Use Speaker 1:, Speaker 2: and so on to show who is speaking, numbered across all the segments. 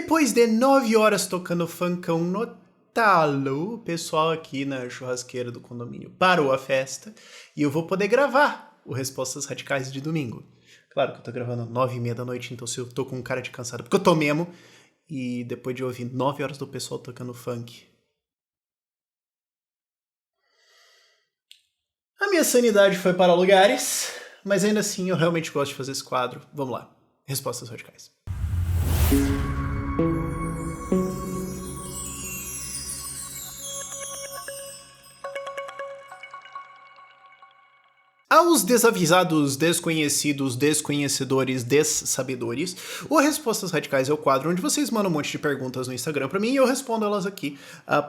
Speaker 1: Depois de 9 horas tocando funkão no talo, o pessoal aqui na churrasqueira do condomínio parou a festa e eu vou poder gravar o Respostas Radicais de domingo. Claro que eu tô gravando 9h30 da noite, então se eu tô com um cara de cansado, porque eu tô mesmo, e depois de ouvir 9 horas do pessoal tocando funk, a minha sanidade foi para lugares, mas ainda assim eu realmente gosto de fazer esse quadro. Vamos lá, Respostas Radicais. Aos desavisados, desconhecidos, desconhecedores, dessabedores, o Respostas Radicais é o quadro onde vocês mandam um monte de perguntas no Instagram pra mim e eu respondo elas aqui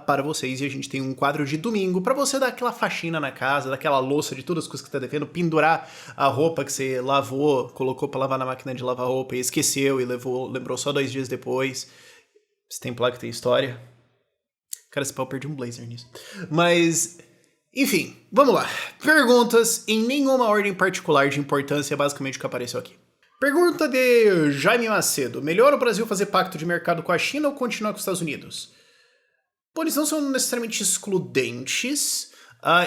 Speaker 1: para vocês. E a gente tem um quadro de domingo pra você dar aquela faxina na casa, daquela louça de todas as coisas que tá devendo, pendurar a roupa que você lavou, colocou pra lavar na máquina de lavar roupa e esqueceu e lembrou só 2 dias depois. Esse tempo lá que tem história. Cara, esse pau perdi um blazer nisso. Mas... enfim, vamos lá. Perguntas em nenhuma ordem particular de importância, é basicamente o que apareceu aqui. Pergunta de Jaime Macedo. Melhor o Brasil fazer pacto de mercado com a China ou continuar com os Estados Unidos? Pô, eles não são necessariamente excludentes,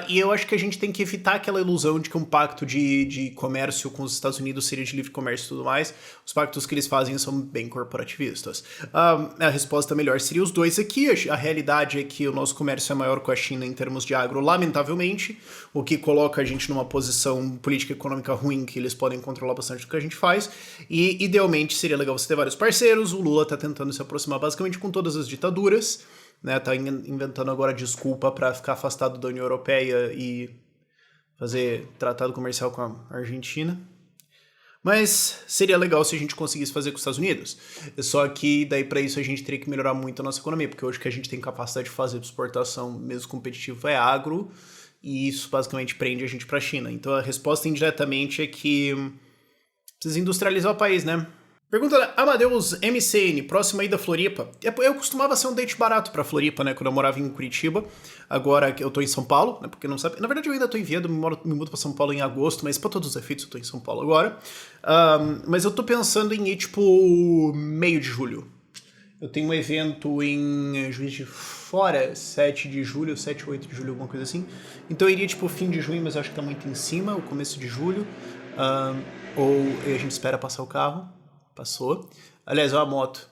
Speaker 1: e eu acho que a gente tem que evitar aquela ilusão de que um pacto de comércio com os Estados Unidos seria de livre comércio e tudo mais. Os pactos que eles fazem são bem corporativistas. A resposta melhor seria os dois aqui. A realidade é que o nosso comércio é maior com a China em termos de agro, lamentavelmente, o que coloca a gente numa posição política e econômica ruim, que eles podem controlar bastante do que a gente faz, e idealmente seria legal você ter vários parceiros. O Lula tá tentando se aproximar basicamente com todas as ditaduras, né, tá inventando agora desculpa para ficar afastado da União Europeia e fazer tratado comercial com a Argentina. Mas seria legal se a gente conseguisse fazer com os Estados Unidos. Só que daí para isso a gente teria que melhorar muito a nossa economia, porque hoje que a gente tem capacidade de fazer exportação mesmo competitiva é agro, e isso basicamente prende a gente para a China. Então a resposta indiretamente é que precisa industrializar o país, né? Pergunta da Amadeus MCN, próxima aí da Floripa. Eu costumava ser um date barato pra Floripa, né, quando eu morava em Curitiba. Agora eu tô em São Paulo, né, porque não sabe... Na verdade eu ainda tô em Viana, me mudo pra São Paulo em agosto, mas pra todos os efeitos eu tô em São Paulo agora. Mas eu tô pensando em ir, tipo, meio de julho. Eu tenho um evento em Juiz de Fora, 7 de julho, 7 ou 8 de julho, alguma coisa assim. Então eu iria, tipo, fim de junho, mas eu acho que tá muito em cima, o começo de julho. Ou a gente espera passar o carro. Passou. Aliás, é uma moto.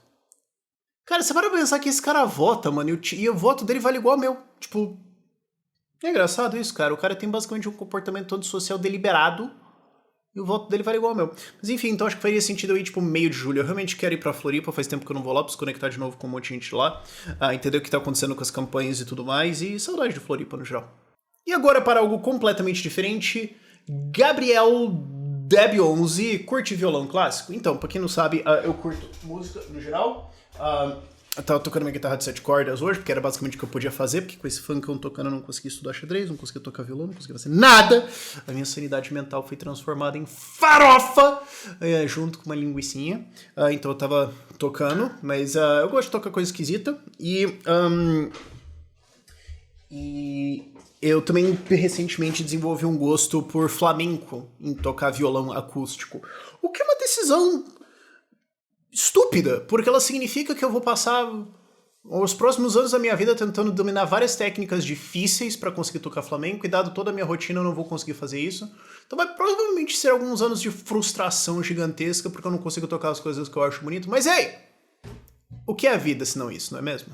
Speaker 1: Cara, você para pensar que esse cara vota, mano, e o voto dele vale igual ao meu. Tipo, é engraçado isso, cara. O cara tem basicamente um comportamento antissocial deliberado e o voto dele vale igual ao meu. Mas enfim, então acho que faria sentido eu ir, tipo, meio de julho. Eu realmente quero ir pra Floripa, faz tempo que eu não vou lá, preciso conectar de novo com um monte de gente lá, entender o que tá acontecendo com as campanhas e tudo mais, e saudade de Floripa no geral. E agora para algo completamente diferente, Gabriel Deb11, curte violão clássico? Então, pra quem não sabe, eu curto música no geral. Eu tava tocando minha guitarra de 7 cordas hoje, porque era basicamente o que eu podia fazer, porque com esse funkão tocando eu não conseguia estudar xadrez, não conseguia tocar violão, não conseguia fazer nada. A minha sanidade mental foi transformada em farofa, junto com uma linguicinha. Então eu tava tocando, mas eu gosto de tocar coisa esquisita. E eu também recentemente desenvolvi um gosto por flamenco, em tocar violão acústico. O que é uma decisão estúpida, porque ela significa que eu vou passar os próximos anos da minha vida tentando dominar várias técnicas difíceis para conseguir tocar flamenco, e dado toda a minha rotina eu não vou conseguir fazer isso. Então vai provavelmente ser alguns anos de frustração gigantesca, porque eu não consigo tocar as coisas que eu acho bonito. Mas ei! O que é a vida se não isso, não é mesmo?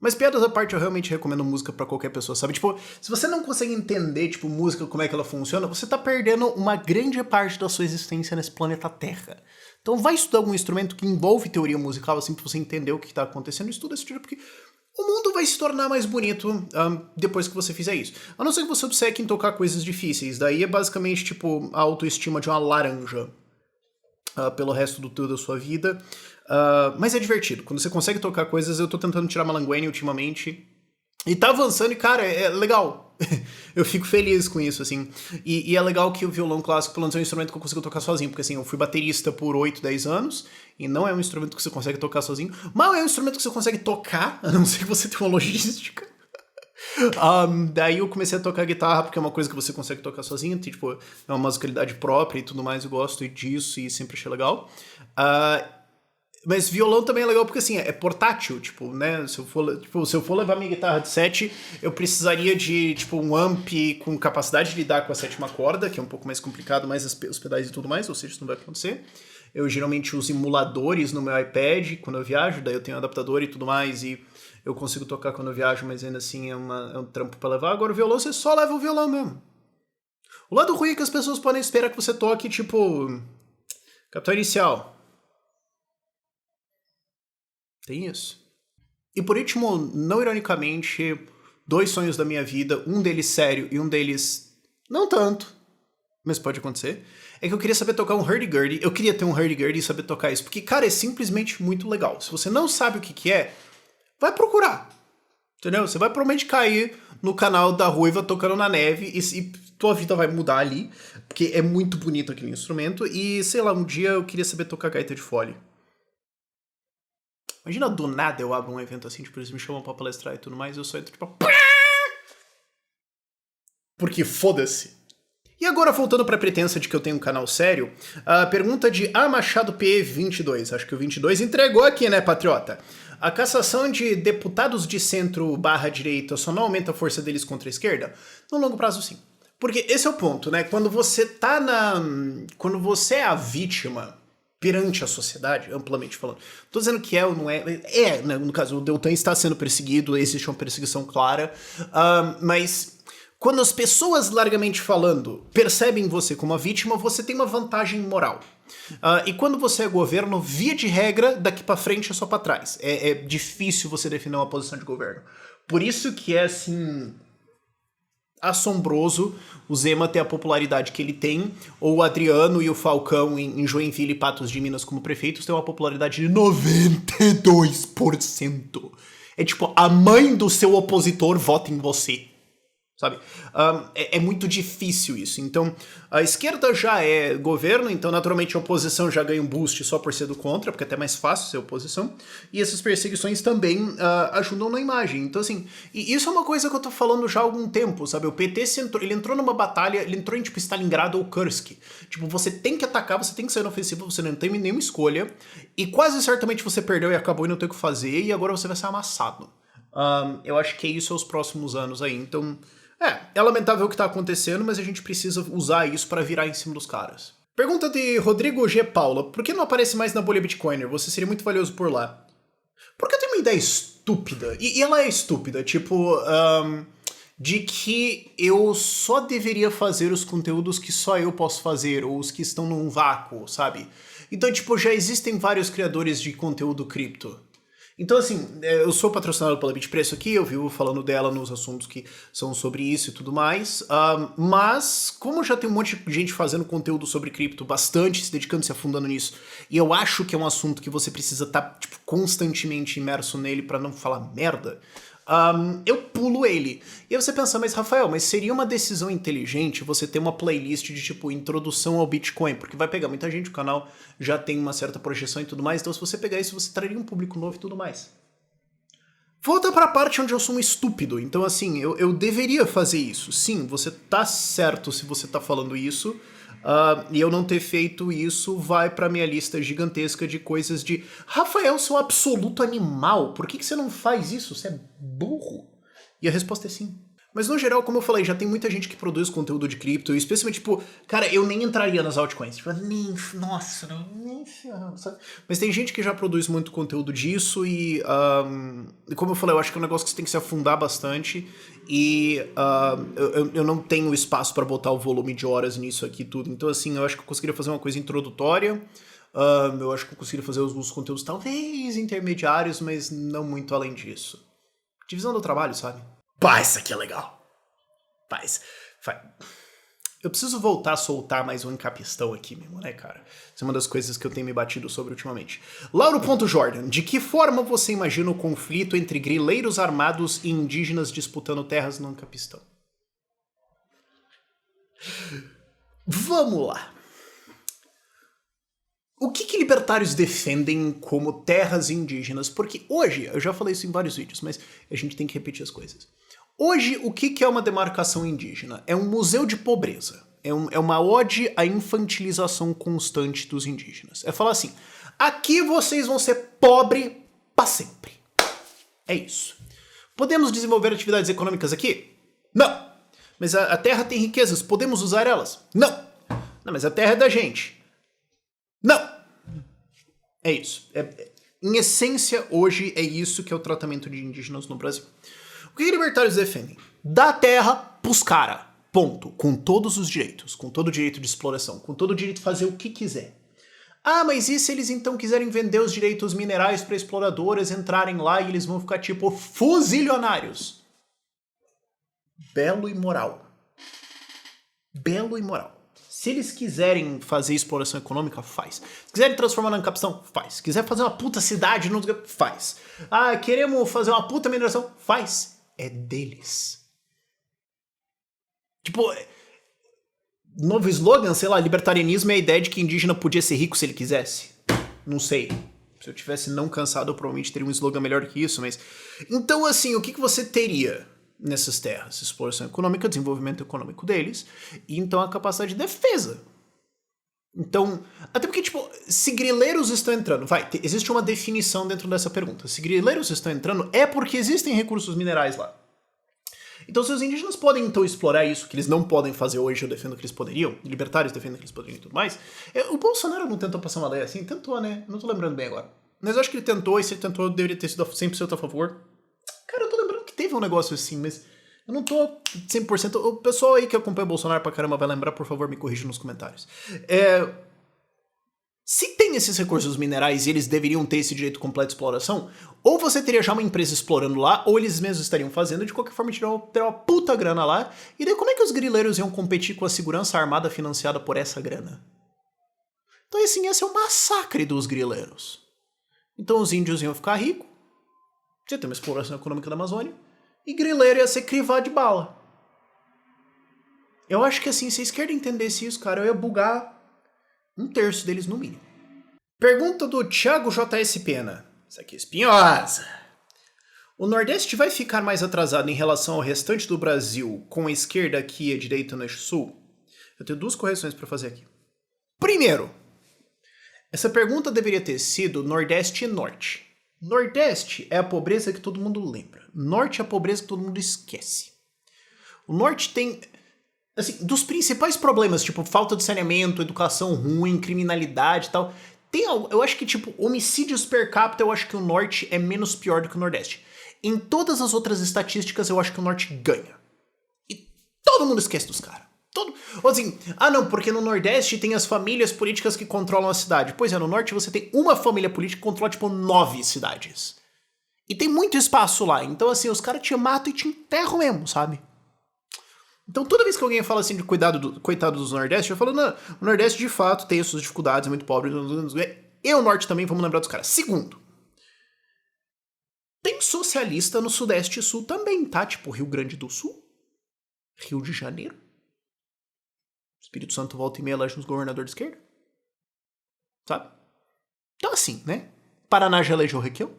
Speaker 1: Mas piadas à parte, eu realmente recomendo música pra qualquer pessoa, sabe? Tipo, se você não consegue entender, tipo, música, como é que ela funciona, você tá perdendo uma grande parte da sua existência nesse planeta Terra. Então vai estudar algum instrumento que envolve teoria musical, assim, pra você entender o que tá acontecendo, e estuda esse tipo, porque o mundo vai se tornar mais bonito depois que você fizer isso. A não ser que você obceque em tocar coisas difíceis, daí é basicamente, tipo, a autoestima de uma laranja pelo resto da sua vida. Mas é divertido. Quando você consegue tocar coisas, eu tô tentando tirar Malanguene ultimamente. E tá avançando e, cara, é legal. Eu fico feliz com isso, assim. E é legal que o violão clássico, pelo menos, é um instrumento que eu consigo tocar sozinho. Porque, assim, eu fui baterista por 8, 10 anos. E não é um instrumento que você consegue tocar sozinho. Mas é um instrumento que você consegue tocar, a não ser que você tenha uma logística. Daí eu comecei a tocar guitarra, porque é uma coisa que você consegue tocar sozinho. Tipo, é uma musicalidade própria e tudo mais. Eu gosto disso e sempre achei legal. Mas violão também é legal porque, assim, é portátil, tipo, né? Se eu for levar minha guitarra de 7, eu precisaria de, tipo, um amp com capacidade de lidar com a sétima corda, que é um pouco mais complicado, mais os pedais e tudo mais, ou seja, isso não vai acontecer. Eu geralmente uso emuladores no meu iPad quando eu viajo, daí eu tenho um adaptador e tudo mais, e eu consigo tocar quando eu viajo, mas ainda assim é um trampo pra levar. Agora o violão, você só leva o violão mesmo. O lado ruim é que as pessoas podem esperar que você toque, tipo, Capital Inicial. Tem isso. E por último, não ironicamente, 2 sonhos da minha vida, um deles sério e um deles não tanto, mas pode acontecer, é que eu queria saber tocar um hurdy-gurdy, eu queria ter um hurdy-gurdy e saber tocar isso, porque, cara, é simplesmente muito legal. Se você não sabe o que é, vai procurar, entendeu? Você vai provavelmente cair no canal da Ruiva tocando na neve e tua vida vai mudar ali, porque é muito bonito aquele instrumento e, sei lá, um dia eu queria saber tocar gaita de fole. Imagina do nada eu abro um evento assim, tipo, eles me chamam pra palestrar e tudo mais, e eu só entro tipo... Porque foda-se. E agora, voltando pra pretensa de que eu tenho um canal sério, a pergunta de A Machado P22, acho que o 22 entregou aqui, né, patriota? A cassação de deputados de centro/direita só não aumenta a força deles contra a esquerda? No longo prazo, sim. Porque esse é o ponto, né? Quando você é a vítima perante a sociedade, amplamente falando. Tô dizendo que é ou não é. É, né, no caso, o Deltan está sendo perseguido, existe uma perseguição clara, mas quando as pessoas, largamente falando, percebem você como uma vítima, você tem uma vantagem moral. E quando você é governo, via de regra, daqui pra frente é só pra trás. É difícil você defender uma posição de governo. Por isso que é, assim, assombroso o Zema ter a popularidade que ele tem, ou o Adriano e o Falcão em Joinville e Patos de Minas como prefeitos têm uma popularidade de 92%. É tipo, a mãe do seu opositor vota em você. Sabe? É muito difícil isso. Então, a esquerda já é governo, então naturalmente a oposição já ganha um boost só por ser do contra, porque é até mais fácil ser oposição. E essas perseguições também ajudam na imagem. Então, assim, e isso é uma coisa que eu tô falando já há algum tempo, sabe? O PT ele entrou numa batalha, ele entrou em tipo Stalingrado ou Kursk. Tipo, você tem que atacar, você tem que sair na ofensiva, você não tem nenhuma escolha. E quase certamente você perdeu e acabou e não tem o que fazer, e agora você vai ser amassado. Eu acho que é isso aos próximos anos aí. Então, é lamentável o que tá acontecendo, mas a gente precisa usar isso pra virar em cima dos caras. Pergunta de Rodrigo G. Paula. Por que não aparece mais na bolha Bitcoiner? Você seria muito valioso por lá. Porque eu tenho uma ideia estúpida. E ela é estúpida, tipo... de que eu só deveria fazer os conteúdos que só eu posso fazer, ou os que estão num vácuo, sabe? Então, tipo, já existem vários criadores de conteúdo cripto. Então, assim, eu sou patrocinado pela Bitpreço aqui, eu vivo falando dela nos assuntos que são sobre isso e tudo mais, mas como já tem um monte de gente fazendo conteúdo sobre cripto, bastante, se dedicando, se afundando nisso, e eu acho que é um assunto que você precisa estar, tipo, constantemente imerso nele pra não falar merda, eu pulo ele. E aí você pensa, mas Rafael, mas seria uma decisão inteligente você ter uma playlist de tipo introdução ao Bitcoin, porque vai pegar muita gente, o canal já tem uma certa projeção e tudo mais, então se você pegar isso você traria um público novo e tudo mais. Volta pra parte onde eu sou um estúpido, então assim, eu deveria fazer isso. Sim, você tá certo se você tá falando isso, e eu não ter feito isso vai pra minha lista gigantesca de coisas de Rafael, seu absoluto animal, por que você não faz isso? Você é burro? E a resposta é sim. Mas no geral, como eu falei, já tem muita gente que produz conteúdo de cripto, especialmente, tipo, cara, eu nem entraria nas altcoins. Tipo, nossa, nem ferrando, sabe? Mas tem gente que já produz muito conteúdo disso e, como eu falei, eu acho que é um negócio que você tem que se afundar bastante e eu não tenho espaço pra botar o volume de horas nisso aqui tudo. Então, assim, eu acho que eu conseguiria fazer uma coisa introdutória, eu acho que eu conseguiria fazer alguns conteúdos talvez intermediários, mas não muito além disso. Divisão do trabalho, sabe? Pá, isso aqui é legal. Paz. Eu preciso voltar a soltar mais um encapistão aqui mesmo, né, cara? Isso é uma das coisas que eu tenho me batido sobre ultimamente. Lauro.Jordan, de que forma você imagina o conflito entre grileiros armados e indígenas disputando terras no encapistão? Vamos lá. O que libertários defendem como terras indígenas? Porque hoje, eu já falei isso em vários vídeos, mas a gente tem que repetir as coisas. Hoje, o que é uma demarcação indígena? É um museu de pobreza. É uma ode à infantilização constante dos indígenas. É falar assim, Aqui vocês vão ser pobre pra sempre. É isso. Podemos desenvolver atividades econômicas aqui? Não. Mas a terra tem riquezas, podemos usar elas? Não. Não, mas a terra é da gente. Não. É isso. Em essência, hoje é isso que é o tratamento de indígenas no Brasil. O que libertários defendem? Dá terra pros caras. Ponto. Com todos os direitos. Com todo o direito de exploração. Com todo o direito de fazer o que quiser. Ah, mas e se eles então quiserem vender os direitos minerais para exploradores entrarem lá e eles vão ficar tipo fuzilionários? Belo e moral. Belo e moral. Se eles quiserem fazer exploração econômica, faz. Se quiserem transformar na capitão, faz. Se quiser fazer uma puta cidade, faz. Ah, queremos fazer uma puta mineração, faz. É deles. Tipo, novo slogan, sei lá, libertarianismo é a ideia de que indígena podia ser rico se ele quisesse. Não sei. Se eu tivesse não cansado, eu provavelmente teria um slogan melhor que isso, mas... Então, assim, o que você teria nessas terras? Exploração econômica, desenvolvimento econômico deles, e então a capacidade de defesa. Então, até porque, tipo, se grileiros estão entrando... existe uma definição dentro dessa pergunta. Se grileiros estão entrando, é porque existem recursos minerais lá. Então, se os indígenas podem, então, explorar isso, que eles não podem fazer hoje, eu defendo que eles poderiam, libertários defendem que eles poderiam e tudo mais, o Bolsonaro não tentou passar uma lei assim? Tentou, né? Não tô lembrando bem agora. Mas eu acho que ele tentou, e se ele tentou, deveria ter sido 100% a favor. Cara, eu tô lembrando que teve um negócio assim, mas eu não tô 100%... O pessoal aí que acompanha o Bolsonaro pra caramba vai lembrar, por favor, me corrija nos comentários. Se tem esses recursos minerais e eles deveriam ter esse direito completo de exploração, ou você teria já uma empresa explorando lá, ou eles mesmos estariam fazendo, de qualquer forma ter uma puta grana lá, e daí como é que os grileiros iam competir com a segurança armada financiada por essa grana? Então assim, esse é o massacre dos grileiros. Então os índios iam ficar ricos, você tem uma exploração econômica da Amazônia, e grileiro ia ser crivado de bala. Eu acho que assim, se a esquerda entendesse isso, cara, eu ia bugar 1/3 deles no mínimo. Pergunta do Thiago JS Pena. Isso aqui é espinhosa. O Nordeste vai ficar mais atrasado em relação ao restante do Brasil com a esquerda aqui e a direita no eixo sul? Eu tenho 2 correções para fazer aqui. Primeiro, essa pergunta deveria ter sido Nordeste e Norte. Nordeste é a pobreza que todo mundo lembra. Norte é a pobreza que todo mundo esquece. O Norte tem... Assim, dos principais problemas, tipo falta de saneamento, educação ruim, criminalidade e tal, eu acho que, tipo, homicídios per capita, eu acho que o Norte é menos pior do que o Nordeste. Em todas as outras estatísticas, eu acho que o Norte ganha. E todo mundo esquece dos caras. Ou assim, não, porque no Nordeste tem as famílias políticas que controlam a cidade. Pois é, no Norte você tem uma família política que controla, tipo, 9 cidades. E tem muito espaço lá. Então, assim, os caras te matam e te enterram mesmo, sabe? Então, toda vez que alguém fala assim de coitado dos Nordeste, eu falo, não, o Nordeste de fato tem as suas dificuldades, é muito pobre, e o Norte também, vamos lembrar dos caras. Segundo, tem socialista no Sudeste e Sul também, tá? Tipo, Rio Grande do Sul, Rio de Janeiro, Espírito Santo volta e meia elege uns governadores de esquerda, sabe? Então, assim, né? Paraná já elegeu o Requião.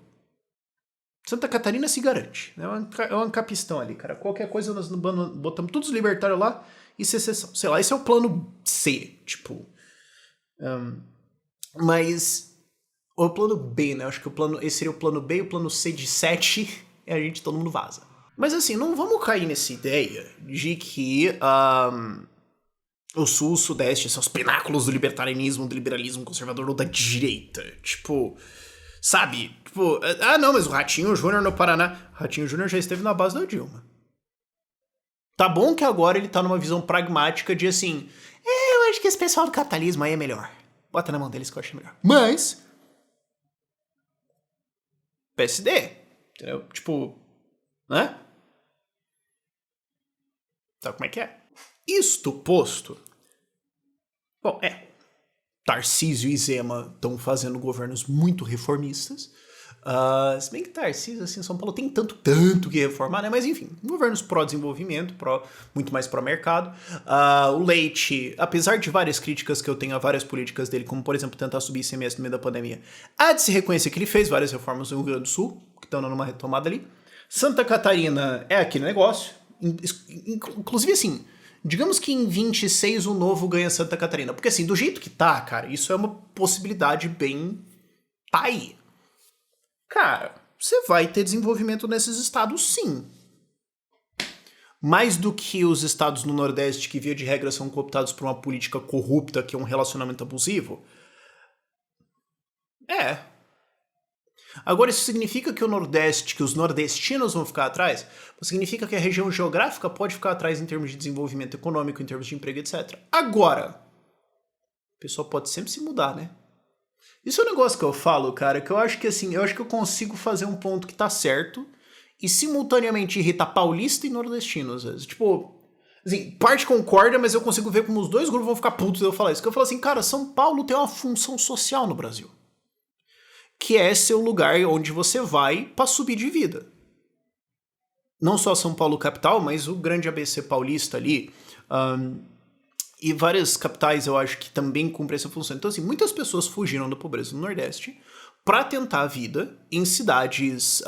Speaker 1: Santa Catarina se garante. É um ancapistão ali, cara. Qualquer coisa nós botamos todos os libertários lá e secessão. Sei lá, esse é o plano C, tipo. Mas o plano B, né? Acho que esse seria o plano B, o plano C de 7 é todo mundo vaza. Mas assim, não vamos cair nessa ideia de que o Sul e o Sudeste são os pináculos do libertarianismo, do liberalismo conservador ou da direita. Tipo... Sabe? Tipo, não, mas o Ratinho Júnior no Paraná... Ratinho Júnior já esteve na base da Dilma. Tá bom que agora ele tá numa visão pragmática de assim... eu acho que esse pessoal do capitalismo aí é melhor. Bota na mão deles que eu acho melhor. Mas... PSD. Entendeu? Tipo... Né? Sabe como é que é? Isto posto... Bom, Tarcísio e Zema estão fazendo governos muito reformistas. Se bem que Tarcísio, assim, São Paulo tem tanto que reformar, né? Mas enfim, governos pró-desenvolvimento, muito mais pró-mercado. O Leite, apesar de várias críticas que eu tenho a várias políticas dele, como por exemplo tentar subir ICMS no meio da pandemia, há de se reconhecer que ele fez várias reformas no Rio Grande do Sul, que estão numa retomada ali. Santa Catarina é aquele negócio. Inclusive assim... Digamos que em 26 o Novo ganha Santa Catarina. Porque assim, do jeito que tá, cara, isso é uma possibilidade bem tá aí. Cara, você vai ter desenvolvimento nesses estados, sim. Mais do que os estados no Nordeste que, via de regra, são cooptados por uma política corrupta, que é um relacionamento abusivo. É. Agora, isso significa que o Nordeste, que os nordestinos vão ficar atrás? Significa que a região geográfica pode ficar atrás em termos de desenvolvimento econômico, em termos de emprego, etc. Agora, o pessoal pode sempre se mudar, né? Isso é um negócio que eu falo, cara, que eu acho que assim, eu acho que eu consigo fazer um ponto que tá certo e simultaneamente irritar paulista e nordestino, às vezes. Tipo, assim, parte concorda, mas eu consigo ver como os dois grupos vão ficar putos de eu falar isso. Que eu falo assim, cara, São Paulo tem uma função social no Brasil, que é ser o lugar onde você vai pra subir de vida. Não só São Paulo capital, mas o grande ABC paulista ali. E várias capitais eu acho que também cumprem essa função. Então, assim, muitas pessoas fugiram da pobreza no Nordeste para tentar a vida em cidades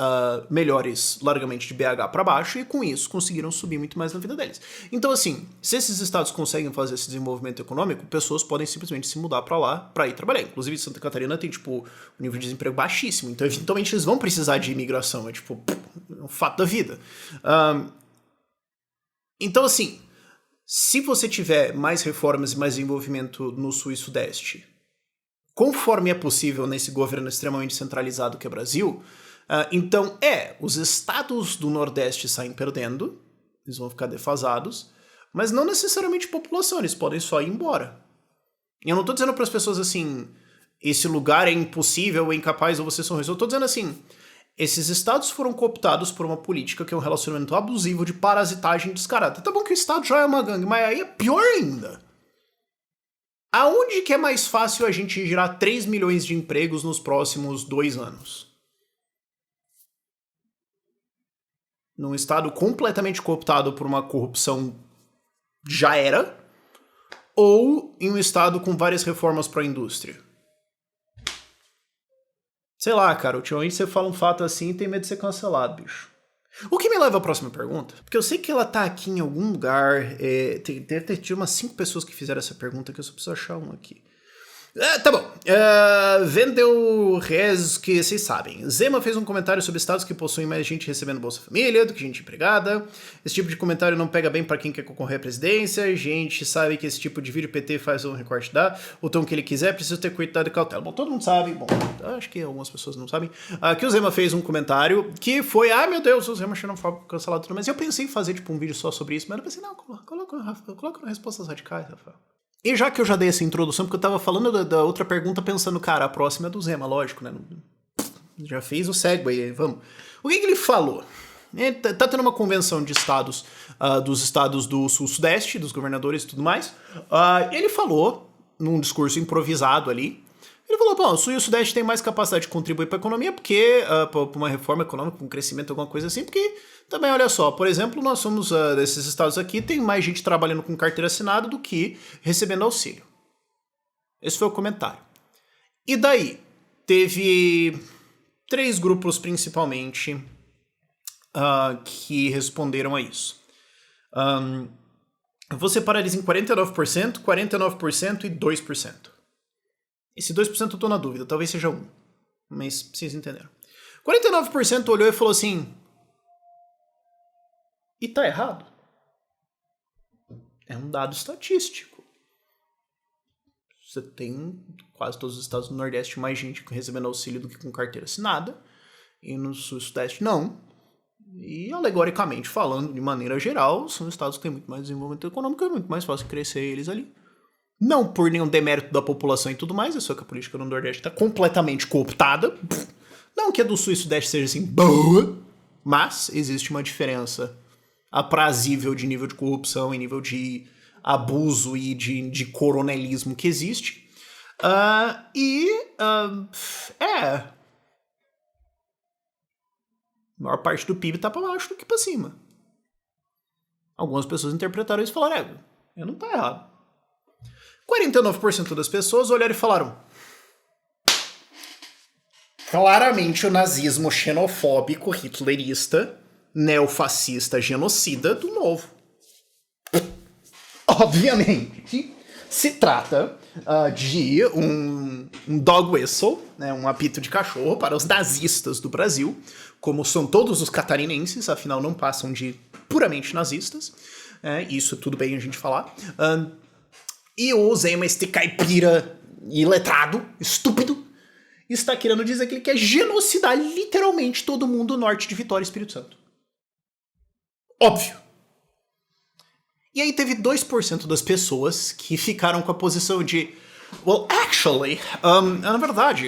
Speaker 1: melhores, largamente de BH para baixo, e com isso conseguiram subir muito mais na vida deles. Então, assim, se esses estados conseguem fazer esse desenvolvimento econômico, pessoas podem simplesmente se mudar para lá para ir trabalhar. Inclusive, Santa Catarina tem, tipo, um nível de desemprego baixíssimo, então, eventualmente, eles vão precisar de imigração. É, tipo, é um fato da vida. Então, assim, se você tiver mais reformas e mais desenvolvimento no Sul e Sudeste, conforme é possível nesse governo extremamente centralizado que é o Brasil, então os estados do Nordeste saem perdendo, eles vão ficar defasados, mas não necessariamente população, eles podem só ir embora. E eu não tô dizendo para as pessoas assim, esse lugar é impossível, é incapaz, ou vocês são reis. Eu tô dizendo assim, esses estados foram cooptados por uma política que é um relacionamento abusivo de parasitagem descarada. Tá bom que o estado já é uma gangue, mas aí é pior ainda. Aonde que é mais fácil a gente gerar 3 milhões de empregos nos próximos 2 anos? Num estado completamente cooptado por uma corrupção já era? Ou em um estado com várias reformas para a indústria? Sei lá, cara, ultimamente você fala um fato assim e tem medo de ser cancelado, bicho. O que me leva à próxima pergunta, porque eu sei que ela tá aqui em algum lugar, deve ter tido umas 5 pessoas que fizeram essa pergunta, que eu só preciso achar um aqui. Tá bom. Vendeu Rez, que vocês sabem. Zema fez um comentário sobre estados que possuem mais gente recebendo Bolsa Família do que gente empregada. Esse tipo de comentário não pega bem pra quem quer concorrer à presidência. A gente sabe que esse tipo de vídeo PT faz um recorte o tom que ele quiser, precisa ter cuidado e cautela. Bom, todo mundo sabe, acho que algumas pessoas não sabem, que o Zema fez um comentário que foi, meu Deus, o Zema xenofóbico cancelado tudo, mas eu pensei em fazer tipo um vídeo só sobre isso, mas eu pensei, não, coloca nas respostas radicais, Rafael. E já que eu já dei essa introdução, porque eu tava falando da outra pergunta pensando, cara, a próxima é do Zema, lógico, né? Já fez o segue, vamos. O que ele falou? Ele tá tendo uma convenção de estados, dos estados do Sul-Sudeste, dos governadores e tudo mais. Ele falou, num discurso improvisado ali, ele falou, bom, o Sul e o Sudeste têm mais capacidade de contribuir para a economia, porque, para uma reforma econômica, um crescimento, alguma coisa assim, porque também, olha só, por exemplo, nós somos, desses estados aqui, tem mais gente trabalhando com carteira assinada do que recebendo auxílio. Esse foi o comentário. E daí, teve 3 grupos, principalmente, que responderam a isso. Eu vou separar eles em 49%, 49% e 2%. Esse 2% eu tô na dúvida, talvez seja 1. Mas vocês entenderam. 49% olhou e falou assim... E tá errado? É um dado estatístico. Você tem quase todos os estados do Nordeste mais gente recebendo auxílio do que com carteira assinada. E no Sul e Sudeste não. E alegoricamente falando, de maneira geral, são estados que têm muito mais desenvolvimento econômico e é muito mais fácil crescer eles ali. Não por nenhum demérito da população e tudo mais, é só que a política no Nordeste está completamente cooptada. Não que a do Sul e Sudeste seja assim boa, mas existe uma diferença aprazível de nível de corrupção e nível de abuso e de coronelismo que existe. A maior parte do PIB tá pra baixo do que pra cima. Algumas pessoas interpretaram isso e falaram, não tá errado. 49% das pessoas olharam e falaram, claramente o nazismo xenofóbico, hitlerista, neofascista, genocida do novo. Obviamente, se trata de um dog whistle, né, um apito de cachorro para os nazistas do Brasil, como são todos os catarinenses, afinal não passam de puramente nazistas. Isso tudo bem a gente falar. E o Zema, este caipira iletrado, estúpido, está querendo dizer que ele quer genocidar literalmente todo mundo norte de Vitória e Espírito Santo. Óbvio. E aí teve 2% das pessoas que ficaram com a posição de well, actually, na verdade,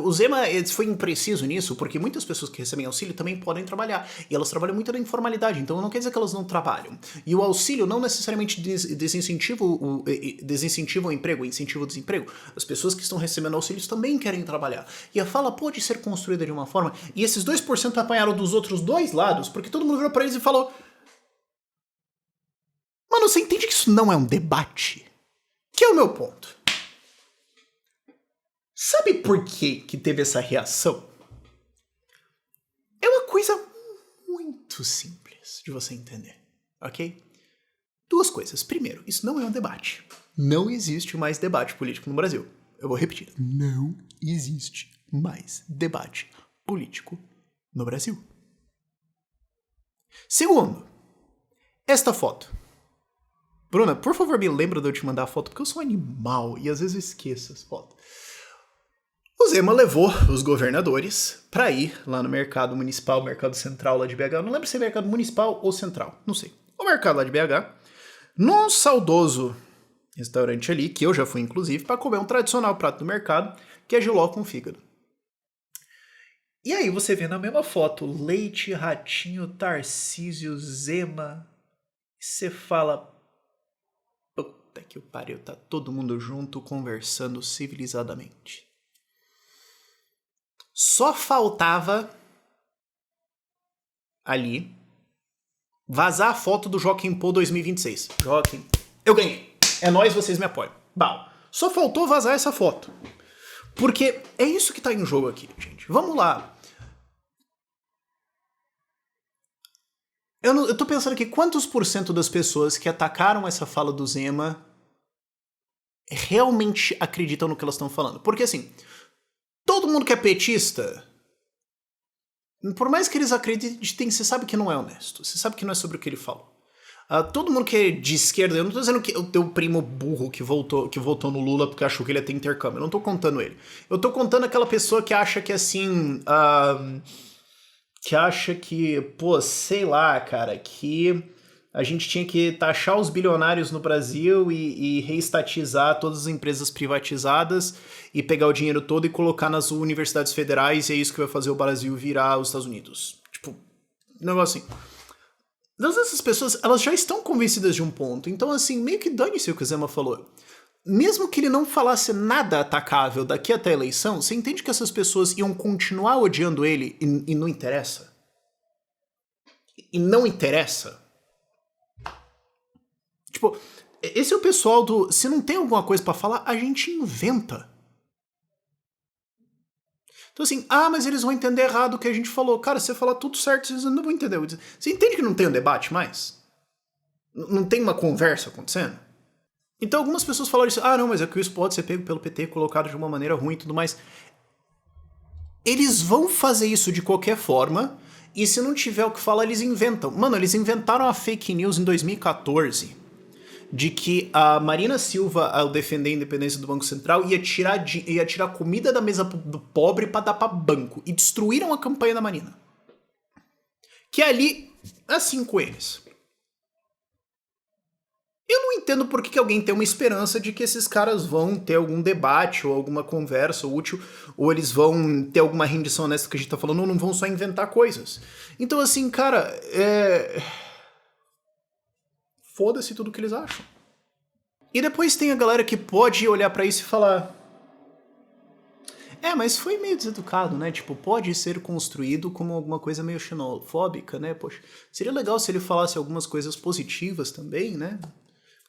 Speaker 1: o Zema foi impreciso nisso, porque muitas pessoas que recebem auxílio também podem trabalhar, e elas trabalham muito na informalidade, então não quer dizer que elas não trabalham. E o auxílio não necessariamente desincentiva o emprego, incentiva o desemprego. As pessoas que estão recebendo auxílios também querem trabalhar. E a fala pode ser construída de uma forma, e esses 2% apanharam dos outros dois lados, porque todo mundo virou pra eles e falou: mano, você entende que isso não é um debate? Que é o meu ponto. Sabe por que teve essa reação? É uma coisa muito simples de você entender, ok? Duas coisas. Primeiro, isso não é um debate. Não existe mais debate político no Brasil. Eu vou repetir. Não existe mais debate político no Brasil. Segundo, esta foto. Bruna, por favor, me lembra de eu te mandar a foto, porque eu sou um animal e às vezes eu esqueço as fotos. O Zema levou os governadores pra ir lá no mercado municipal, mercado central lá de BH. Eu não lembro se é mercado municipal ou central, não sei. O mercado lá de BH, num saudoso restaurante ali, que eu já fui inclusive, pra comer um tradicional prato do mercado, que é jiló com fígado. E aí você vê na mesma foto Leite, Ratinho, Tarcísio, Zema, e você fala: puta que pariu, tá todo mundo junto conversando civilizadamente. Só faltava ali vazar a foto do Joaquim Pô 2026. Joaquim, eu ganhei. É nóis, vocês me apoiam. Bom, só faltou vazar essa foto. Porque é isso que tá em jogo aqui, gente. Vamos lá. Eu tô pensando aqui, quantos por cento das pessoas que atacaram essa fala do Zema realmente acreditam no que elas estão falando? Porque assim, todo mundo que é petista, por mais que eles acreditem, você sabe que não é honesto. Você sabe que não é sobre o que ele falou. Todo mundo que é de esquerda, eu não tô dizendo que o teu primo burro que votou no Lula porque achou que ele ia ter intercâmbio. Eu não tô contando ele. Eu tô contando aquela pessoa que acha que assim... que acha que, pô, sei lá, cara, que a gente tinha que taxar os bilionários no Brasil e reestatizar todas as empresas privatizadas e pegar o dinheiro todo e colocar nas universidades federais, e é isso que vai fazer o Brasil virar os Estados Unidos. Tipo, um negócio assim. Todas essas pessoas, elas já estão convencidas de um ponto, então assim, meio que dane-se o que o Zema falou. Mesmo que ele não falasse nada atacável daqui até a eleição, você entende que essas pessoas iam continuar odiando ele e não interessa? E não interessa? Tipo, esse é o pessoal do... Se não tem alguma coisa pra falar, a gente inventa. Então assim, mas eles vão entender errado o que a gente falou. Cara, se você falar tudo certo, vocês não vão entender. Você entende que não tem um debate mais? Não tem uma conversa acontecendo? Então algumas pessoas falaram isso, não, mas é que isso pode ser pego pelo PT, colocado de uma maneira ruim e tudo mais. Eles vão fazer isso de qualquer forma, e se não tiver o que falar, eles inventam. Mano, eles inventaram a fake news em 2014, de que a Marina Silva, ao defender a independência do Banco Central, ia tirar comida da mesa do pobre pra dar pra banco, e destruíram a campanha da Marina. Que é ali, assim com eles. Eu não entendo por que alguém tem uma esperança de que esses caras vão ter algum debate ou alguma conversa útil, ou eles vão ter alguma rendição honesta do que a gente tá falando, ou não vão só inventar coisas. Então assim, cara, foda-se tudo que eles acham. E depois tem a galera que pode olhar pra isso e falar... mas foi meio deseducado, né? Tipo, pode ser construído como alguma coisa meio xenofóbica, né? Poxa, seria legal se ele falasse algumas coisas positivas também, né?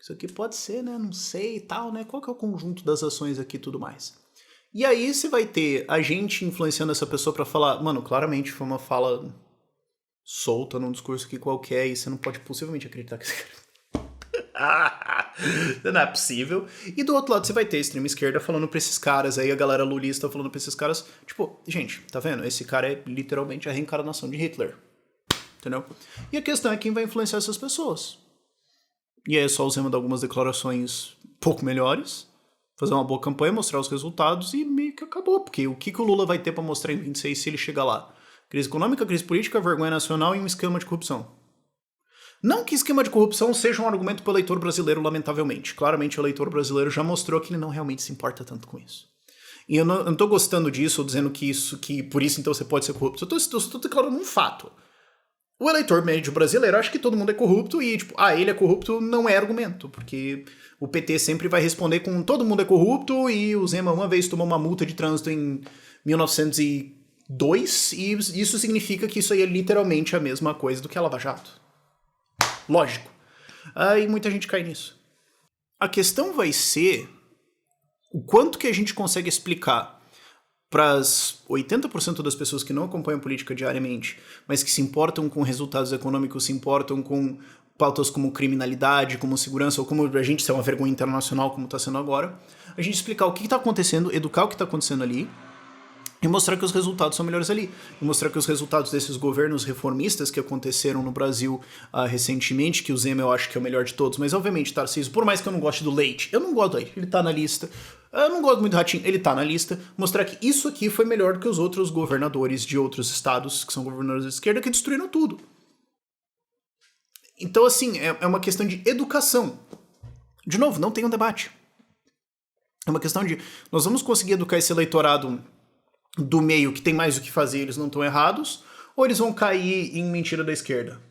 Speaker 1: Isso aqui pode ser, né? Não sei e tal, né? Qual que é o conjunto das ações aqui e tudo mais? E aí você vai ter a gente influenciando essa pessoa pra falar, mano, claramente foi uma fala solta num discurso aqui qualquer e você não pode possivelmente acreditar que esse cara... Não é possível. E do outro lado você vai ter a extrema esquerda falando pra esses caras aí, a galera lulista falando pra esses caras, tipo, gente, tá vendo? Esse cara é literalmente a reencarnação de Hitler. Entendeu? E a questão é quem vai influenciar essas pessoas. E aí é só usando algumas declarações pouco melhores, fazer uma boa campanha, mostrar os resultados e meio que acabou. Porque o que o Lula vai ter pra mostrar em 26 se ele chegar lá? Crise econômica, crise política, vergonha nacional e um esquema de corrupção. Não que esquema de corrupção seja um argumento para o eleitor brasileiro, lamentavelmente. Claramente o eleitor brasileiro já mostrou que ele não realmente se importa tanto com isso. E eu não tô gostando disso, ou dizendo que por isso então você pode ser corrupto. Eu tô declarando um fato. O eleitor médio brasileiro acha que todo mundo é corrupto e, tipo, ele é corrupto não é argumento, porque o PT sempre vai responder com todo mundo é corrupto e o Zema uma vez tomou uma multa de trânsito em 1902 e isso significa que isso aí é literalmente a mesma coisa do que a Lava Jato. Lógico. E muita gente cai nisso. A questão vai ser o quanto que a gente consegue explicar para as 80% das pessoas que não acompanham política diariamente, mas que se importam com resultados econômicos, se importam com pautas como criminalidade, como segurança, ou como a gente ser uma vergonha internacional, como está sendo agora, a gente explicar o que está acontecendo, educar o que está acontecendo ali, e mostrar que os resultados são melhores ali. E mostrar que os resultados desses governos reformistas que aconteceram no Brasil recentemente, que o Zema eu acho que é o melhor de todos, mas obviamente Tarcísio, por mais que eu não goste do Leite, eu não gosto do Leite, ele tá na lista. Eu não gosto muito do Ratinho, ele tá na lista. Mostrar que isso aqui foi melhor do que os outros governadores de outros estados, que são governadores da esquerda, que destruíram tudo. Então, assim, é uma questão de educação. De novo, não tem um debate. É uma questão de nós vamos conseguir educar esse eleitorado do meio que tem mais o que fazer, eles não estão errados, ou eles vão cair em mentira da esquerda.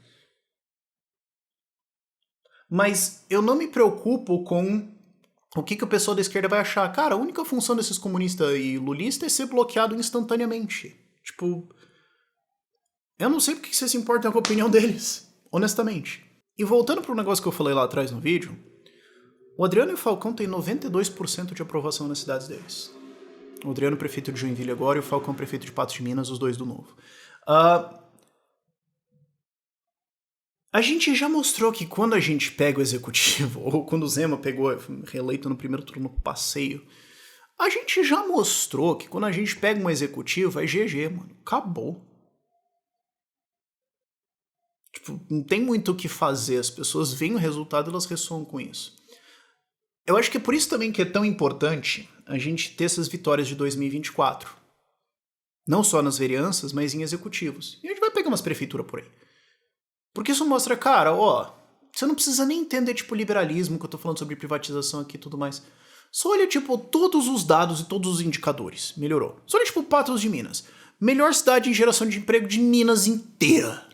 Speaker 1: Mas eu não me preocupo com o que o pessoal da esquerda vai achar. Cara, a única função desses comunistas e lulistas é ser bloqueado instantaneamente. Tipo, eu não sei porque vocês se importam com a opinião deles, honestamente. E voltando pro negócio que eu falei lá atrás no vídeo, o Adriano e o Falcão têm 92% de aprovação nas cidades deles. O Adriano, prefeito de Joinville agora, e o Falcão, prefeito de Patos de Minas, os dois do Novo. A gente já mostrou que quando a gente pega o executivo, ou quando o Zema pegou, reeleito no primeiro turno passeio, a gente já mostrou que quando a gente pega um executivo, é GG, mano. Acabou. Tipo, não tem muito o que fazer. As pessoas veem o resultado e elas ressoam com isso. Eu acho que é por isso também que é tão importante a gente ter essas vitórias de 2024. Não só nas vereanças, mas em executivos. E a gente vai pegar umas prefeituras por aí. Porque isso mostra, cara, você não precisa nem entender, tipo, liberalismo, que eu tô falando sobre privatização aqui e tudo mais. Só olha, tipo, todos os dados e todos os indicadores. Melhorou. Só olha, tipo, Patos de Minas. Melhor cidade em geração de emprego de Minas inteira.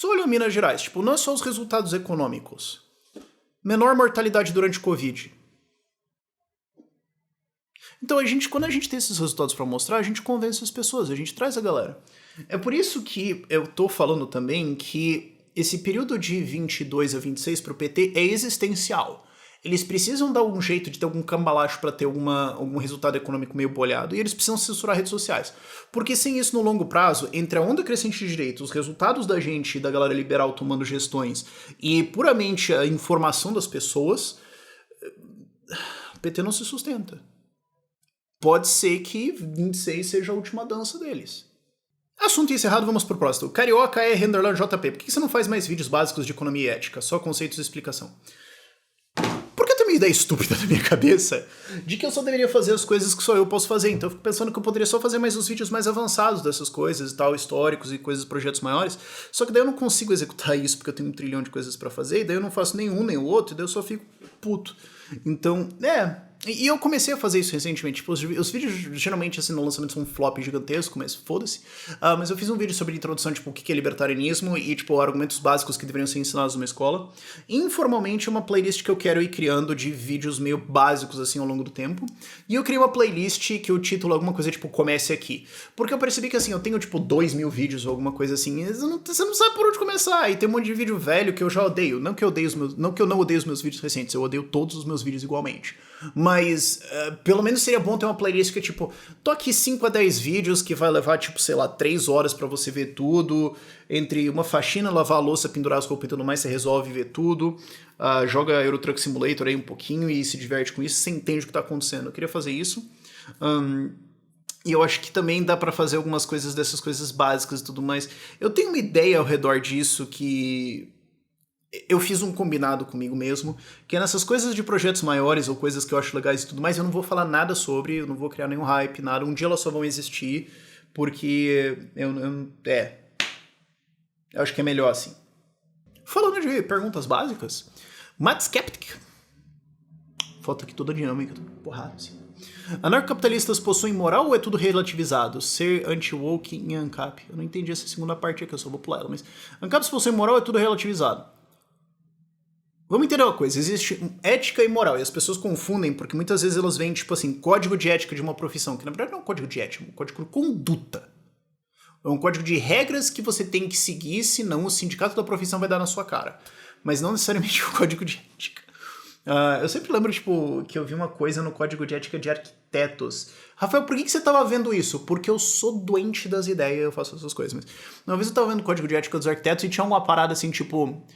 Speaker 1: Só olha Minas Gerais, tipo, não é só os resultados econômicos. Menor mortalidade durante o Covid. Então, quando a gente tem esses resultados pra mostrar, a gente convence as pessoas, a gente traz a galera. É por isso que eu tô falando também que esse período de 22 a 26 pro PT é existencial. Eles precisam dar um jeito de ter algum cambalacho pra ter algum resultado econômico meio bolhado, e eles precisam censurar redes sociais. Porque sem isso, no longo prazo, entre a onda crescente de direita, os resultados da gente, da galera liberal tomando gestões, e puramente a informação das pessoas, o PT não se sustenta. Pode ser que 26 seja a última dança deles. Assunto encerrado, vamos pro próximo. Carioca é Renderland JP. Por que você não faz mais vídeos básicos de economia e ética? Só conceitos e explicação. Porque eu tenho uma ideia estúpida na minha cabeça de que eu só deveria fazer as coisas que só eu posso fazer. Então eu fico pensando que eu poderia só fazer mais os vídeos mais avançados dessas coisas e tal, históricos e coisas, projetos maiores. Só que daí eu não consigo executar isso porque eu tenho 1 trilhão de coisas pra fazer. E daí eu não faço nenhum nem o outro. E daí eu só fico puto. Então, E eu comecei a fazer isso recentemente. Tipo, os vídeos geralmente assim no lançamento são um flop gigantesco, mas foda-se. Mas eu fiz um vídeo sobre introdução, tipo, o que é libertarianismo e, tipo, argumentos básicos que deveriam ser ensinados numa escola. Informalmente, uma playlist que eu quero ir criando de vídeos meio básicos, assim, ao longo do tempo. E eu criei uma playlist que o título é alguma coisa, tipo, comece aqui. Porque eu percebi que, assim, eu tenho, tipo, 2.000 vídeos ou alguma coisa assim, e você não sabe por onde começar. E tem um monte de vídeo velho que eu já odeio. Não que eu não odeio os meus vídeos recentes, eu odeio todos os meus vídeos igualmente. Mas pelo menos seria bom ter uma playlist que é tipo, toque 5 a 10 vídeos que vai levar, tipo, sei lá, 3 horas pra você ver tudo. Entre uma faxina, lavar a louça, pendurar as roupas e tudo mais, você resolve ver tudo. Joga Euro Truck Simulator aí um pouquinho e se diverte com isso, você entende o que tá acontecendo. Eu queria fazer isso. E eu acho que também dá pra fazer algumas coisas dessas coisas básicas e tudo mais. Eu tenho uma ideia ao redor disso que eu fiz um combinado comigo mesmo, que é nessas coisas de projetos maiores ou coisas que eu acho legais e tudo mais, eu não vou falar nada sobre, eu não vou criar nenhum hype, nada. Um dia elas só vão existir, porque eu acho que é melhor assim. Falando de perguntas básicas, Matt Skeptic. Falta aqui toda a dinâmica, porrada assim. Anarcocapitalistas possuem moral ou é tudo relativizado? Ser anti-woke em ANCAP. Eu não entendi essa segunda parte aqui, eu só vou pular ela, mas... ANCAPs possuem moral ou é tudo relativizado? Vamos entender uma coisa, existe ética e moral, e as pessoas confundem, porque muitas vezes elas veem, tipo assim, código de ética de uma profissão, que na verdade não é um código de ética, é um código de conduta. É um código de regras que você tem que seguir, senão o sindicato da profissão vai dar na sua cara. Mas não necessariamente o código de ética. Eu sempre lembro, tipo, que eu vi uma coisa no código de ética de arquitetos. Rafael, por que você tava vendo isso? Porque eu sou doente das ideias, eu faço essas coisas. Mas uma vez eu tava vendo o código de ética dos arquitetos e tinha uma parada assim, tipo...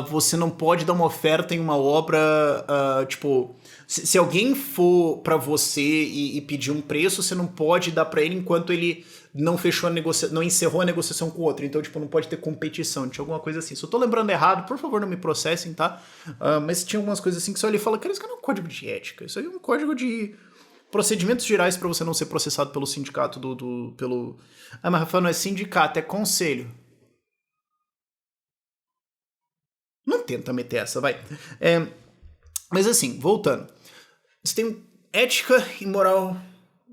Speaker 1: você não pode dar uma oferta em uma obra, tipo... Se alguém for pra você e pedir um preço, você não pode dar pra ele enquanto ele não fechou não encerrou a negociação com o outro. Então, tipo, não pode ter competição. Tinha alguma coisa assim. Se eu tô lembrando errado, por favor, não me processem, tá? Mas tinha algumas coisas assim que você olha e fala, cara, isso aqui não é um código de ética. Isso aí é um código de procedimentos gerais pra você não ser processado pelo sindicato pelo... mas Rafael, não é sindicato, é conselho. Não tenta meter essa, vai. Mas assim, voltando. Você tem ética e moral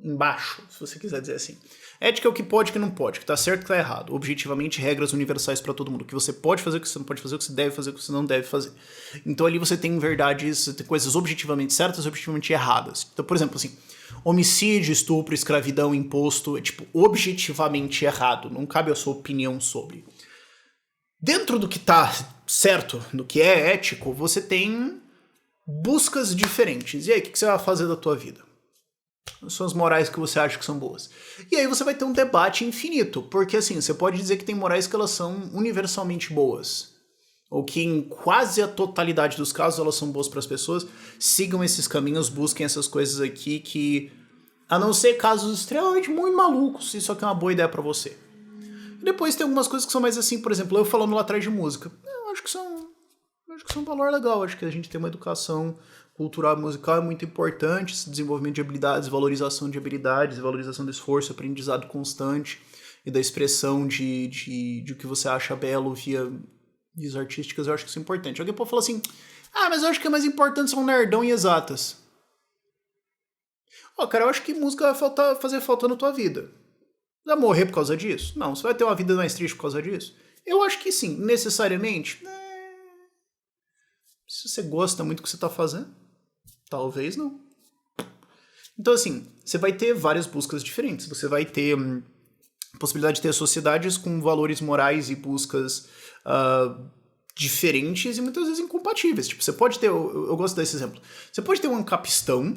Speaker 1: embaixo, se você quiser dizer assim. Ética é o que pode e o que não pode, o que tá certo e o que tá errado. Objetivamente, regras universais pra todo mundo. O que você pode fazer, o que você não pode fazer, o que você deve fazer, o que você não deve fazer. Então ali você tem verdades, você tem coisas objetivamente certas e objetivamente erradas. Então, por exemplo, assim, homicídio, estupro, escravidão, imposto, é tipo objetivamente errado. Não cabe a sua opinião sobre. Dentro do que tá certo, do que é ético, você tem buscas diferentes. E aí, o que você vai fazer da tua vida? Quais são as morais que você acha que são boas? E aí você vai ter um debate infinito, porque assim, você pode dizer que tem morais que elas são universalmente boas, ou que em quase a totalidade dos casos elas são boas para as pessoas. Sigam esses caminhos, busquem essas coisas aqui que, a não ser casos extremamente muito malucos, isso aqui é uma boa ideia para você. E depois tem algumas coisas que são mais assim, por exemplo, eu falando lá atrás de música. Eu acho que são um valor legal. Acho que a gente tem uma educação cultural e musical é muito importante, esse desenvolvimento de habilidades, valorização de habilidades, valorização do esforço, aprendizado constante e da expressão de o que você acha belo via vias artísticas. Eu acho que isso é importante. Alguém pode falar assim, mas eu acho que é mais importante ser um nerdão em exatas. Cara, eu acho que música vai fazer falta na tua vida. Vai morrer por causa disso? Não. Você vai ter uma vida mais triste por causa disso? Eu acho que sim, necessariamente. Se você gosta muito do que você tá fazendo, talvez não. Então, assim, você vai ter várias buscas diferentes. Você vai ter possibilidade de ter sociedades com valores morais e buscas diferentes e muitas vezes incompatíveis. Tipo, você pode ter... Eu gosto desse exemplo. Você pode ter um Ancapistão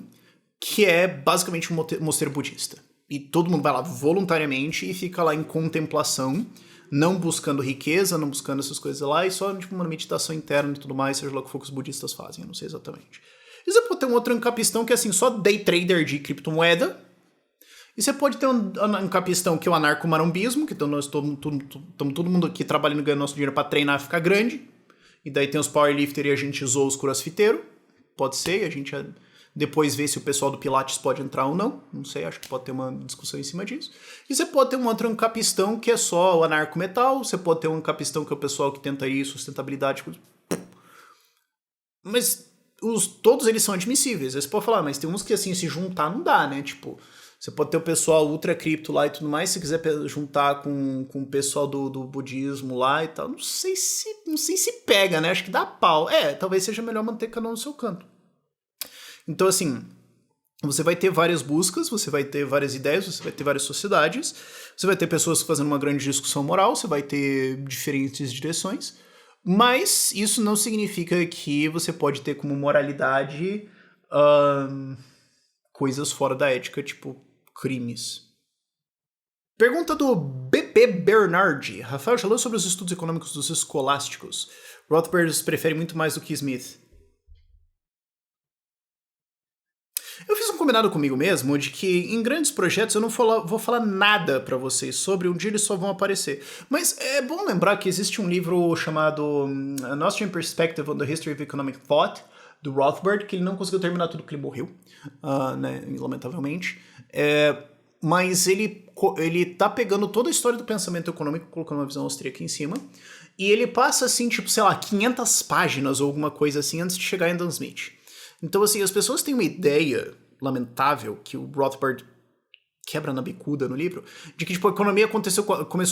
Speaker 1: que é basicamente um mosteiro budista. E todo mundo vai lá voluntariamente e fica lá em contemplação, não buscando riqueza, não buscando essas coisas lá, e só tipo, uma meditação interna e tudo mais, seja lá o que for que os budistas fazem, eu não sei exatamente. E você pode ter um outro Ancapistão que é assim, só day trader de criptomoeda, e você pode ter um Ancapistão que é o anarcomarombismo, que nós estamos todo mundo aqui trabalhando, ganhando nosso dinheiro pra treinar e ficar grande, e daí tem os powerlifter e a gente zoa os crossfiteiros, pode ser, e a gente... Depois ver se o pessoal do Pilates pode entrar ou não. Não sei, acho que pode ter uma discussão em cima disso. E você pode ter um outro Ancapistão que é só o anarcometal. Você pode ter um Ancapistão que é o pessoal que tenta aí sustentabilidade. Mas todos eles são admissíveis. Aí você pode falar, mas tem uns que assim, se juntar não dá, né? Tipo, você pode ter o pessoal ultra cripto lá e tudo mais. Se quiser juntar com o pessoal do budismo lá e tal. Não sei se pega, né? Acho que dá pau. Talvez seja melhor manter cada um no seu canto. Então, assim, você vai ter várias buscas, você vai ter várias ideias, você vai ter várias sociedades, você vai ter pessoas fazendo uma grande discussão moral, você vai ter diferentes direções, mas isso não significa que você pode ter como moralidade coisas fora da ética, tipo crimes. Pergunta do BP Bernardi. Rafael já falou sobre os estudos econômicos dos escolásticos. Rothbard os prefere muito mais do que Smith. Eu fiz um combinado comigo mesmo de que em grandes projetos eu não vou falar nada pra vocês sobre, um dia eles só vão aparecer. Mas é bom lembrar que existe um livro chamado An Austrian Perspective on the History of Economic Thought, do Rothbard, que ele não conseguiu terminar tudo porque ele morreu, né, lamentavelmente. Mas ele tá pegando toda a história do pensamento econômico, colocando uma visão austríaca em cima, e ele passa, assim, tipo, sei lá, 500 páginas ou alguma coisa assim antes de chegar em Adam Smith. Então, assim, as pessoas têm uma ideia lamentável que o Rothbard quebra na bicuda no livro, de que, tipo, a economia começou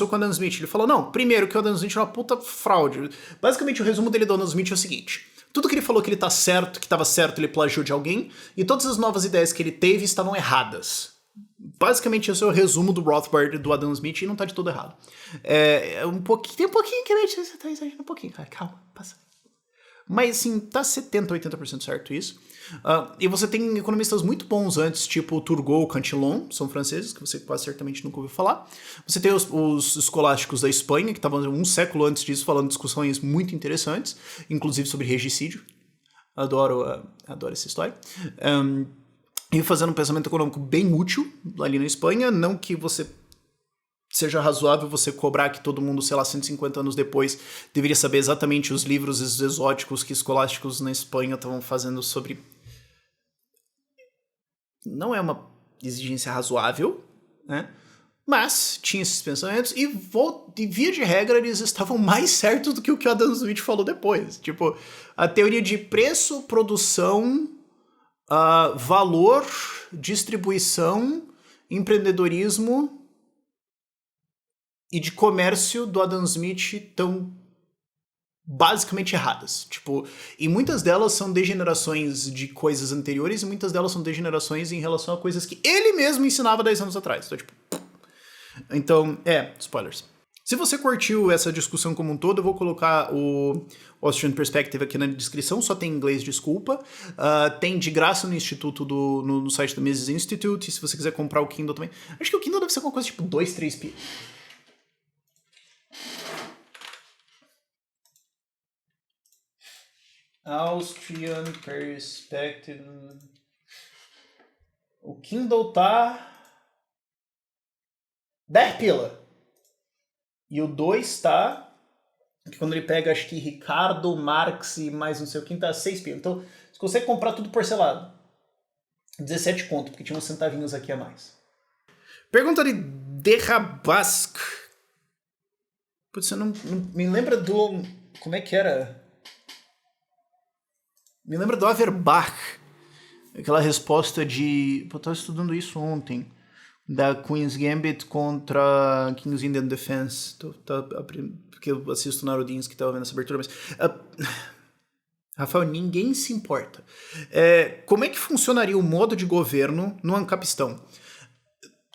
Speaker 1: com o Adam Smith. Ele falou, não, primeiro que o Adam Smith é uma puta fraude. Basicamente, o resumo dele do Adam Smith é o seguinte: tudo que ele falou que ele tá certo, que tava certo, ele plagiou de alguém, e todas as novas ideias que ele teve estavam erradas. Basicamente, esse é o resumo do Rothbard do Adam Smith, e não tá de todo errado. Tem um pouquinho que você tá exagerando um pouquinho, cara, calma, passa. Mas, assim, tá 70%, 80% certo isso. E você tem economistas muito bons antes, tipo Turgot, Cantillon, são franceses, que você quase certamente nunca ouviu falar. Você tem os escolásticos da Espanha, que estavam um século antes disso falando discussões muito interessantes, inclusive sobre regicídio. Adoro essa história. E fazendo um pensamento econômico bem útil ali na Espanha, não que você seja razoável você cobrar que todo mundo, sei lá, 150 anos depois, deveria saber exatamente os livros exóticos que escolásticos na Espanha estavam fazendo sobre... Não é uma exigência razoável, né? Mas tinha esses pensamentos e via de regra eles estavam mais certos do que o Adam Smith falou depois. Tipo, a teoria de preço, produção, valor, distribuição, empreendedorismo e de comércio do Adam Smith estão basicamente erradas. Tipo, e muitas delas são degenerações de coisas anteriores e muitas delas são degenerações em relação a coisas que ele mesmo ensinava 10 anos atrás. Então, spoilers. Se você curtiu essa discussão como um todo, eu vou colocar o Austrian Perspective aqui na descrição, só tem em inglês, desculpa. Tem de graça no Instituto, no site do Mises Institute, e se você quiser comprar o Kindle também. Acho que o Kindle deve ser alguma coisa tipo 2, 3 pi. Austrian Perspective. O Kindle tá 10 pila. E o 2 tá, que quando ele pega, acho que Ricardo, Marx e mais não sei o que, tá 6 pila. Então, você consegue comprar tudo parcelado. 17 conto, porque tinha uns centavinhos aqui a mais. Pergunta de Derrabask. Putz, você não me lembra do... Como é que era? Me lembra do Averbach. Aquela resposta de... Eu tava estudando isso ontem. Da Queen's Gambit contra King's Indian Defense. Porque eu assisto Narodinski que tava vendo essa abertura, mas... Rafael, ninguém se importa. Como é que funcionaria o modo de governo no Ancapistão?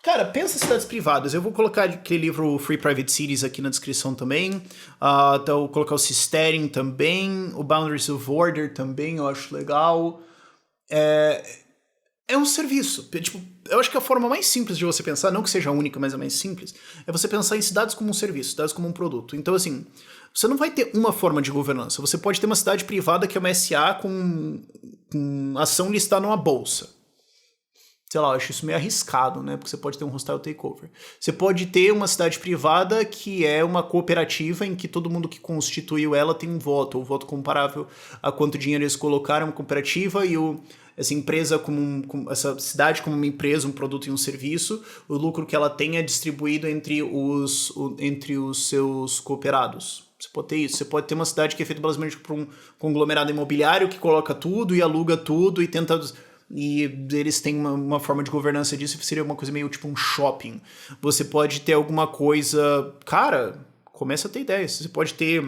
Speaker 1: Cara, pensa em cidades privadas. Eu vou colocar aquele livro Free Private Cities aqui na descrição também. Então, vou colocar o Sistering também. O Boundaries of Order também, eu acho legal. É um serviço. Tipo, eu acho que a forma mais simples de você pensar, não que seja a única, mas a mais simples, é você pensar em cidades como um serviço, cidades como um produto. Então, assim, você não vai ter uma forma de governança. Você pode ter uma cidade privada que é uma SA com ação listada numa bolsa. Sei lá, eu acho isso meio arriscado, né? Porque você pode ter um hostile takeover. Você pode ter uma cidade privada que é uma cooperativa em que todo mundo que constituiu ela tem um voto, ou voto comparável a quanto dinheiro eles colocaram, uma cooperativa, e essa empresa, essa cidade como uma empresa, um produto e um serviço, o lucro que ela tem é distribuído entre os seus cooperados. Você pode ter isso. Você pode ter uma cidade que é feita basicamente por um conglomerado imobiliário que coloca tudo e aluga tudo e tenta... E eles têm uma forma de governança disso que seria uma coisa meio tipo um shopping. Você pode ter alguma coisa... Cara, começa a ter ideias. Você pode ter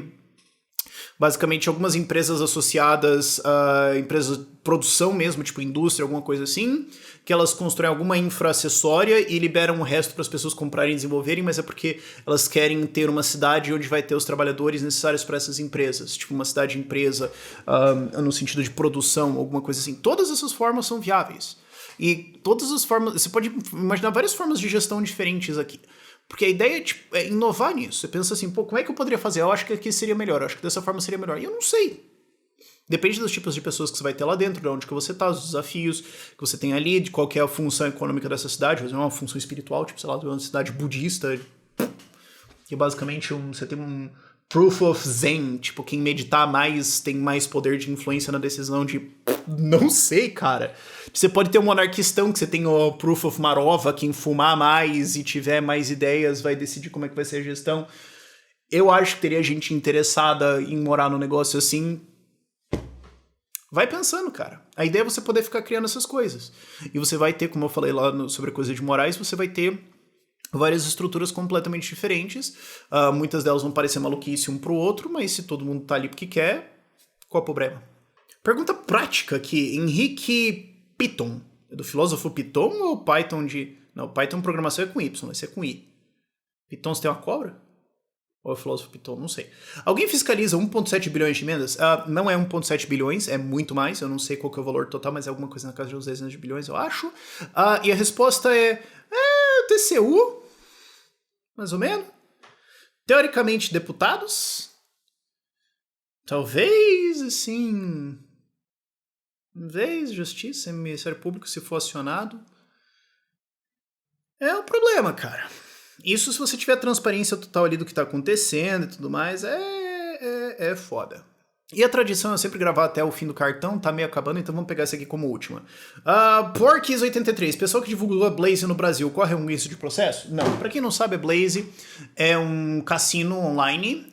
Speaker 1: Basicamente, algumas empresas associadas a empresas de produção mesmo, tipo indústria, alguma coisa assim, que elas constroem alguma infra acessória e liberam o resto para as pessoas comprarem e desenvolverem, mas é porque elas querem ter uma cidade onde vai ter os trabalhadores necessários para essas empresas, tipo uma cidade-empresa, no sentido de produção, alguma coisa assim. Todas essas formas são viáveis. E todas as formas... Você pode imaginar várias formas de gestão diferentes aqui. Porque a ideia é inovar nisso. Você pensa assim, pô, como é que eu poderia fazer? Eu acho que aqui seria melhor, eu acho que dessa forma seria melhor. E eu não sei. Depende dos tipos de pessoas que você vai ter lá dentro, de onde que você tá, os desafios que você tem ali, de qual que é a função econômica dessa cidade, às vezes é uma função espiritual, tipo, sei lá, uma cidade budista, que basicamente você tem um proof of Zen, tipo, quem meditar mais tem mais poder de influência na decisão de... Não sei, cara. Você pode ter um monarquistão que você tem o proof of Marova, quem fumar mais e tiver mais ideias vai decidir como é que vai ser a gestão. Eu acho que teria gente interessada em morar num negócio assim. Vai pensando, cara. A ideia é você poder ficar criando essas coisas. E você vai ter, como eu falei lá sobre coisa de morais, você vai ter várias estruturas completamente diferentes. Muitas delas vão parecer maluquice um pro outro, mas se todo mundo tá ali porque quer, qual é o problema? Pergunta prática aqui. Henrique Piton. É do filósofo Piton ou Python de... Não, Python programação é com Y, vai ser com I. Piton, você tem uma cobra? Ou é o filósofo Piton? Não sei. Alguém fiscaliza 1,7 bilhões de emendas? Não é 1,7 bilhões, é muito mais. Eu não sei qual que é o valor total, mas é alguma coisa na casa de uns dezenas de bilhões, eu acho. E a resposta é... TCU? Mais ou menos. Teoricamente, deputados? Talvez, assim... Talvez, justiça, Ministério Público, se for acionado. É um problema, cara. Isso se você tiver transparência total ali do que tá acontecendo e tudo mais, é foda. E a tradição é sempre gravar até o fim do cartão, tá meio acabando, então vamos pegar essa aqui como última. Porkis83, pessoal que divulgou a Blaze no Brasil, corre um risco de processo? Não. Pra quem não sabe, a Blaze é um cassino online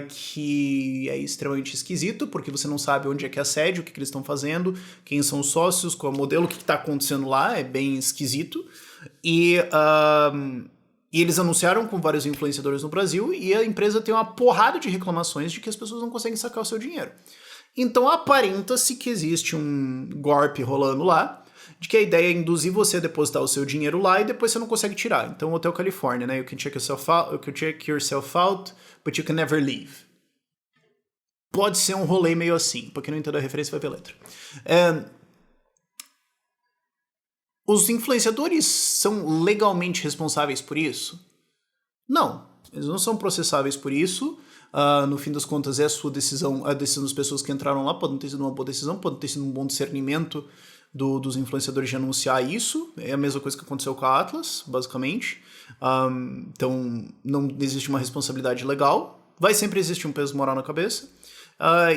Speaker 1: que é extremamente esquisito, porque você não sabe onde é que é a sede, o que eles estão fazendo, quem são os sócios, qual é o modelo, o que tá acontecendo lá, é bem esquisito. E eles anunciaram com vários influenciadores no Brasil e a empresa tem uma porrada de reclamações de que as pessoas não conseguem sacar o seu dinheiro. Então aparenta-se que existe um golpe rolando lá, de que a ideia é induzir você a depositar o seu dinheiro lá e depois você não consegue tirar. Então, Hotel Califórnia, né? You can check yourself out, but you can never leave. Pode ser um rolê meio assim. Pra quem não entendeu a referência, vai ver a letra. Os influenciadores são legalmente responsáveis por isso? Não, eles não são processáveis por isso. No fim das contas, é a sua decisão, a decisão das pessoas que entraram lá. Pode não ter sido uma boa decisão, pode não ter sido um bom discernimento dos influenciadores de anunciar isso. É a mesma coisa que aconteceu com a Atlas, basicamente. Então, não existe uma responsabilidade legal. Vai sempre existir um peso moral na cabeça.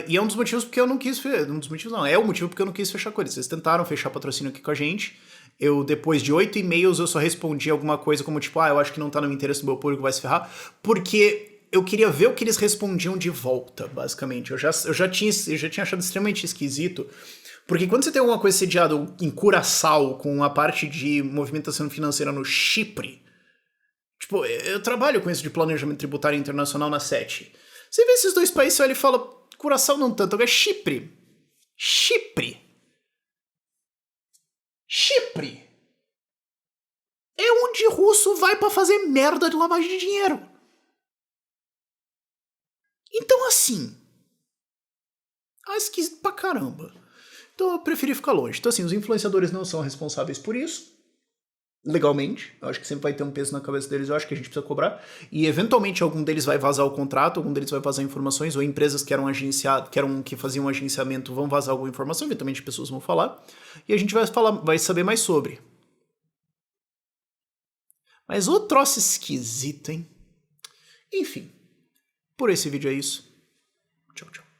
Speaker 1: E é um dos motivos porque eu não quis... Um dos motivos não, é o motivo porque eu não quis fechar com eles. Eles tentaram fechar patrocínio aqui com a gente. Eu, depois de 8 e-mails, eu só respondi alguma coisa como tipo, eu acho que não tá no interesse do meu público, vai se ferrar. Porque eu queria ver o que eles respondiam de volta, basicamente. Eu já tinha achado extremamente esquisito. Porque quando você tem alguma coisa sediada em Curaçao, com a parte de movimentação financeira no Chipre, tipo, eu trabalho com isso de planejamento tributário internacional na SET. Você vê esses dois países, você olha e fala, Curaçao não tanto, agora é Chipre. Chipre é onde russo vai pra fazer merda de lavagem de dinheiro. Então, assim... esquisito pra caramba. Então eu preferi ficar longe. Então, assim, os influenciadores não são responsáveis por isso. Legalmente. Eu acho que sempre vai ter um peso na cabeça deles. Eu acho que a gente precisa cobrar. E, eventualmente, algum deles vai vazar o contrato, algum deles vai vazar informações, ou empresas que faziam agenciamento vão vazar alguma informação, eventualmente pessoas vão falar. E a gente vai saber mais sobre. Mas o troço esquisito, hein? Enfim. Por esse vídeo é isso. Tchau, tchau.